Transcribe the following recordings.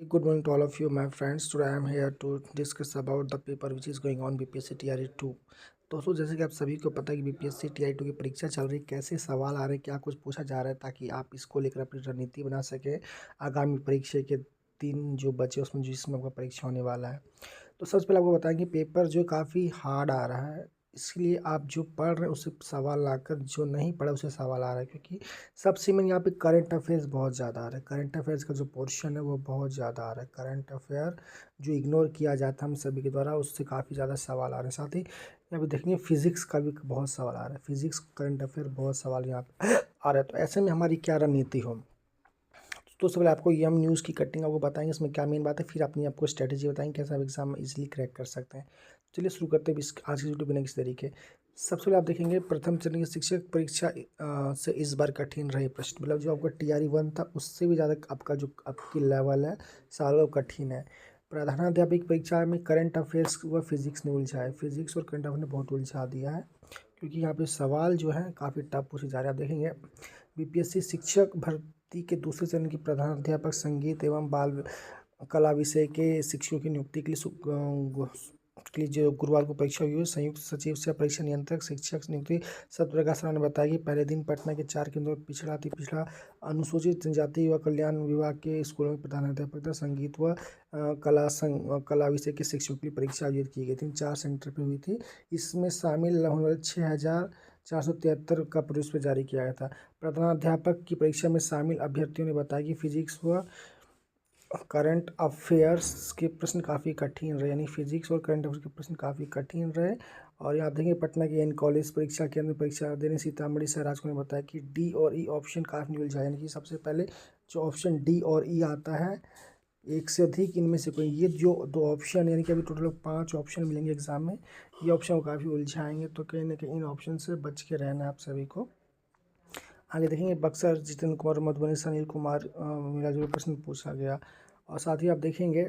Good morning to all of you, my friends. Today I am here to discuss about the paper which is going on BPSC TRE 2। दोस्तों, जैसे कि आप सभी को पता है कि BPSC TRE 2 की परीक्षा चल रही है, कैसे सवाल आ रहे हैं, क्या कुछ पूछा जा रहा है, ताकि आप इसको लेकर अपनी रणनीति बना सकें आगामी परीक्षा के दिन जो बचे उसमें जिसमें आपका परीक्षा होने वाला है। तो सबसे पहले आपको बताएं कि पेपर जो काफ़ी हार्ड आ रहा है, इसलिए आप जो पढ़ रहे हैं उससे सवाल लाकर, जो नहीं पढ़ा उससे सवाल आ रहा है, क्योंकि सबसे मेन यहाँ पे करंट अफेयर्स बहुत ज़्यादा आ रहा है। करंट अफेयर्स का जो पोर्शन है वो बहुत ज़्यादा आ रहा है। करंट अफेयर जो इग्नोर किया जाता है हम सभी के द्वारा, उससे काफ़ी ज़्यादा सवाल आ रहे हैं। साथ ही यहाँ पे देखेंगे फिजिक्स का भी बहुत सवाल आ रहा है। फिजिक्स करंट अफेयर बहुत सवाल यहाँ पे आ रहा है। तो ऐसे में हमारी क्या रणनीति हो, तो सबसे पहले आपको यम न्यूज़ की कटिंग आपको बताएंगे इसमें क्या मेन बात है, फिर अपनी आपको स्ट्रेटेजी बताएंगे कैसे आप एग्जाम में इजीली क्रैक कर सकते हैं। चलिए शुरू करते हैं आज की वीडियो बिना किसी तरीके। सबसे पहले आप देखेंगे प्रथम चरण की शिक्षक परीक्षा से इस बार कठिन रहे प्रश्न, मतलब जो आपका TRE 1 था उससे भी ज़्यादा आपका जो आपकी लेवल है साल वो कठिन है। प्रधानाध्यापक परीक्षा में करंट अफेयर्स व फिजिक्स ने उलझा है। फिजिक्स और करंट अफेयर ने बहुत उलझा दिया है, क्योंकि यहाँ पे सवाल जो है काफ़ी टफ पूछे जा रहे हैं। आप देखेंगे BPSC शिक्षक भर्ती के दूसरे चरण की प्रधानाध्यापक संगीत एवं बाल कला विषय के शिक्षकों की नियुक्ति के लिए जो गुरुवार को परीक्षा हुई है, संयुक्त सचिव से परीक्षा नियंत्रक शिक्षक नियुक्ति सत्यप्रकाश राव ने बताया कि पहले दिन पटना के 4 केंद्रों में पिछड़ा अति पिछड़ा अनुसूचित जनजाति व कल्याण विभाग के स्कूलों में प्रधानाध्यापक संगीत व कला विषय के शिक्षकों की परीक्षा आयोजित की गई थी। 4 सेंटर पर हुई थी। इसमें शामिल होने वाले 6,473 का प्रवेश जारी किया गया था। प्रधानाध्यापक की परीक्षा में शामिल अभ्यर्थियों ने बताया कि फिजिक्स व करंट अफेयर्स के प्रश्न काफ़ी कठिन रहे, यानी फिजिक्स और करंट अफेयर्स के प्रश्न काफ़ी कठिन रहे। और यहाँ देखेंगे पटना के कॉलेज परीक्षा केंद्र में परीक्षा देने सीतामढ़ी से राजकुमार ने बताया कि D और E ऑप्शन काफ़ी उलझा, यानी कि सबसे पहले जो ऑप्शन D और E आता है, एक से अधिक इनमें से कोई, ये जो दो ऑप्शन यानी कि अभी टोटल 5 ऑप्शन मिलेंगे एग्जाम में, ये ऑप्शन काफ़ी उलझाएंगे। तो कहीं ना कहीं इन ऑप्शन से बच के रहना है आप सभी को। आगे देखेंगे बक्सर जितेंद्र कुमार, मधुबनी से अनिल कुमार मिला जुला प्रश्न पूछा गया। और साथ ही आप देखेंगे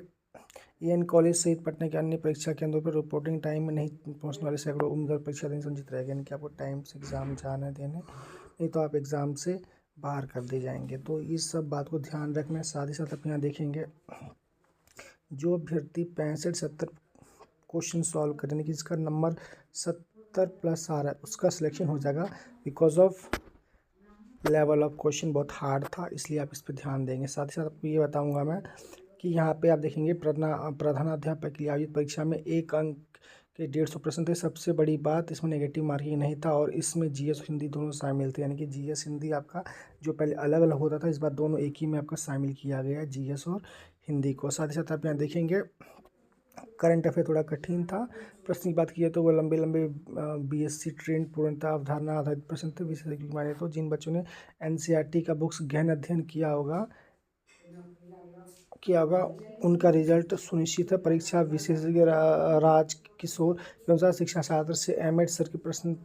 कॉलेज सहित पटना के अन्य परीक्षा केंद्रों पर रिपोर्टिंग टाइम में नहीं पहुंचने वाले सैकड़ों उम्मीदवार परीक्षा देने संचित रहेगा, यानी कि आपको टाइम से एग्ज़ाम जाना देने, नहीं तो आप एग्ज़ाम से बाहर कर दिए जाएंगे। तो इस सब बात को ध्यान रखना है। साथ ही साथ आप यहाँ देखेंगे जो अभ्यर्थी 65-70 क्वेश्चन सॉल्व करेंगे कि जिसका नंबर 70+ आ रहा है उसका सिलेक्शन हो जाएगा, because of level of question बहुत हार्ड था, इसलिए आप इस पर ध्यान देंगे। साथ ही साथ आपको ये बताऊंगा मैं कि यहाँ पे आप देखेंगे प्रधानाध्यापक के लिए आयोजित परीक्षा में 1 अंक के 150 प्रश्न थे। सबसे बड़ी बात इसमें नेगेटिव मार्किंग नहीं था, और इसमें GS और हिंदी दोनों शामिल थे, यानी कि GS हिंदी आपका जो पहले अलग अलग होता था, इस बार दोनों एक ही में आपका शामिल किया गया है, GS और हिंदी को। साथ ही साथ आप यहाँ देखेंगे करंट अफेयर थोड़ा कठिन था। प्रश्न की बात की जाए तो वो लंबे लंबे BSc ट्रेंड पूर्णतः अवधारणा आधारित प्रश्न थे। विशेष माने तो जिन बच्चों ने NCERT का बुक्स गहन अध्ययन किया होगा उनका रिजल्ट सुनिश्चित है। परीक्षा विशेषज्ञ राज किशोर के अनुसार शिक्षा शास्त्र से M.Ed सर के प्रश्न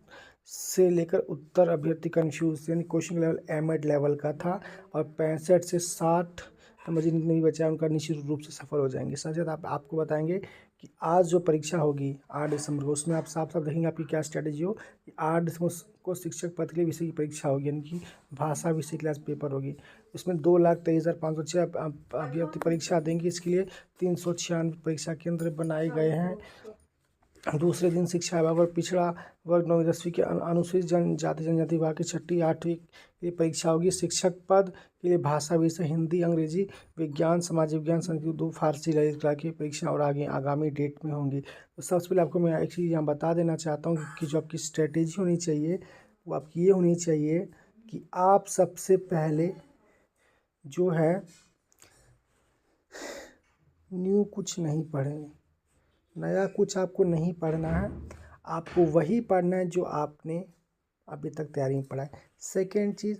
से लेकर उत्तर अभ्यर्थी कन्फ्यूज, यानी क्वेश्चन लेवल M.Ed लेवल का था, और 65 से 60 नंबर जितने भी बचा उनका निश्चित रूप से सफल हो जाएंगे। साथ ही साथ आपको बताएंगे कि आज जो परीक्षा होगी 8 दिसंबर को, उसमें आप साफ साफ देखेंगे आपकी क्या स्ट्रेटेजी हो कि 8 दिसंबर को शिक्षक पद के विषय की परीक्षा होगी, यानी कि भाषा विषय क्लास पेपर होगी। इसमें 2,23,506 अभ्यर्थी परीक्षा देंगे। इसके लिए 396 परीक्षा केंद्र बनाए गए हैं। दूसरे दिन शिक्षा विभाग और पिछड़ा वर्ग 9वीं 10वीं के अनुसूचित जनजाति विभाग की 6ठी 8वीं की परीक्षा होगी। शिक्षक पद के लिए भाषा विषय हिंदी, अंग्रेजी, विज्ञान, समाज विज्ञान, संस्कृत, उर्दू, फारसी, ललित कला की परीक्षा और आगे आगामी डेट में होंगी। तो सबसे पहले आपको मैं एक चीज़ यहाँ बता देना चाहता हूँ कि जो आपकी स्ट्रेटेजी होनी चाहिए वो आपकी ये होनी चाहिए कि आप सबसे पहले जो है न्यू कुछ नहीं पढ़ें, नया कुछ आपको नहीं पढ़ना है, आपको वही पढ़ना है जो आपने अभी तक तैयारी में पढ़ा है। सेकेंड चीज़,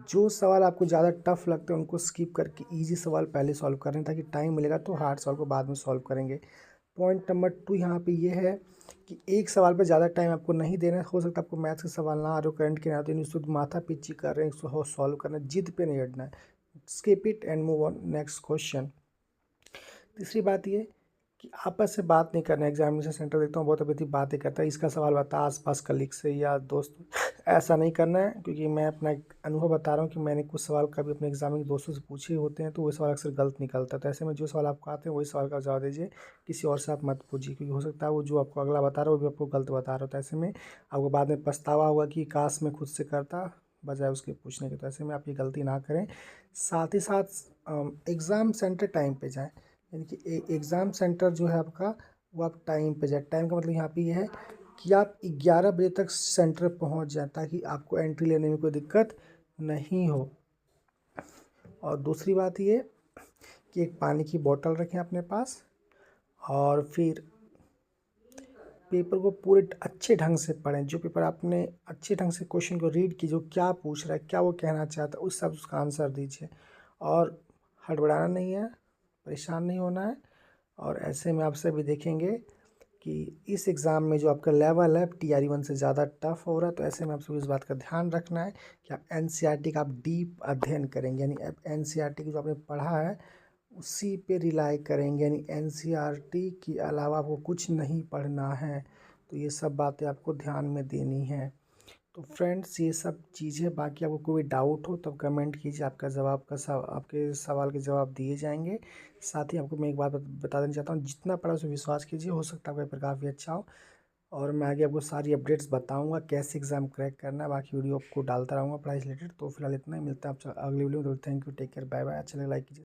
जो सवाल आपको ज़्यादा टफ लगते हैं उनको स्किप करके इजी सवाल पहले सॉल्व करें, ताकि टाइम मिलेगा तो हार्ड सवाल को बाद में सॉल्व करेंगे। पॉइंट नंबर 2 यहाँ पे ये है कि एक सवाल पे ज़्यादा टाइम आपको नहीं देना। हो सकता है आपको मैथ्स के सवाल ना आ रहे हो, करंट के ना आते हैं, उसको माथा पिच्ची कर रहे हैं, उसको सॉल्व करना है, जिद पे नहीं हटना है। Skip it and move on next question. तीसरी बात ये कि आपस से बात नहीं करना। एग्जामिनेशन सेंटर देखता हूँ बहुत अभी बातें करता है, इसका सवाल बता आसपास कलीग से या दोस्त ऐसा नहीं करना है, क्योंकि मैं अपना एक अनुभव बता रहा हूँ कि मैंने कुछ सवाल कभी अपने एग्जाम में दोस्तों से पूछे होते हैं, तो वो सवाल अक्सर गलत निकलता है। तो ऐसे में जो सवाल आपको आते हैं वही सवाल का जवाब दीजिए, किसी और से आप मत पूछिए, क्योंकि हो सकता है वो जो आपको अगला बता रहा है वो भी आपको गलत बता रहा हो। तो ऐसे में आपको बाद में पछतावा होगा कि काश मैं खुद से करता बजाय उसके पूछने के। तो ऐसे में आप ये गलती ना करें। साथ ही साथ एग्ज़ाम सेंटर टाइम पे जाएं, यानी कि एग्ज़ाम सेंटर जो है आपका वो आप टाइम पे जाए। टाइम का मतलब यहाँ पे ये है कि आप 11 बजे तक सेंटर पहुँच जाएं, ताकि आपको एंट्री लेने में कोई दिक्कत नहीं हो। और दूसरी बात ये कि एक पानी की बोतल रखें अपने पास, और फिर पेपर को पूरे अच्छे ढंग से पढ़ें। जो पेपर आपने अच्छे ढंग से क्वेश्चन को रीड कीजिए, वो क्या पूछ रहा है, क्या वो कहना चाहता है, उस हिसाब से उसका आंसर दीजिए। और हड़बड़ाना नहीं है, परेशान नहीं होना है। और ऐसे में आप सभी देखेंगे कि इस एग्ज़ाम में जो आपका लेवल है TRE 1 से ज़्यादा टफ हो रहा है। तो ऐसे में आपको इस बात का ध्यान रखना है कि आप NCERT का आप डीप अध्ययन करेंगे, यानी NCERT की जो आपने पढ़ा है उसी पे रिलाई करेंगे, यानी NCERT के अलावा आपको कुछ नहीं पढ़ना है। तो ये सब बातें आपको ध्यान में देनी है। तो फ्रेंड्स ये सब चीज़ें, बाकी आपको कोई डाउट हो तब कमेंट कीजिए, आपका जवाब आपके सवाल के जवाब दिए जाएंगे। साथ ही आपको मैं एक बात बता देना चाहता हूँ, जितना पढ़ा उसमें विश्वास कीजिए, हो सकता है आपका पेपर काफ़ी अच्छा हो। और मैं आगे आपको सारी अपडेट्स बताऊंगा कैसे एग्ज़ाम क्रैक करना है, बाकी वीडियो आपको डालता रहूँगा पढ़ाई से रिलेटेड। तो फिलहाल इतना ही, मिलता है आपसे अगली वीडियो में। तो thank you, take care, bye bye. अच्छा लगे लाइक कीजिए।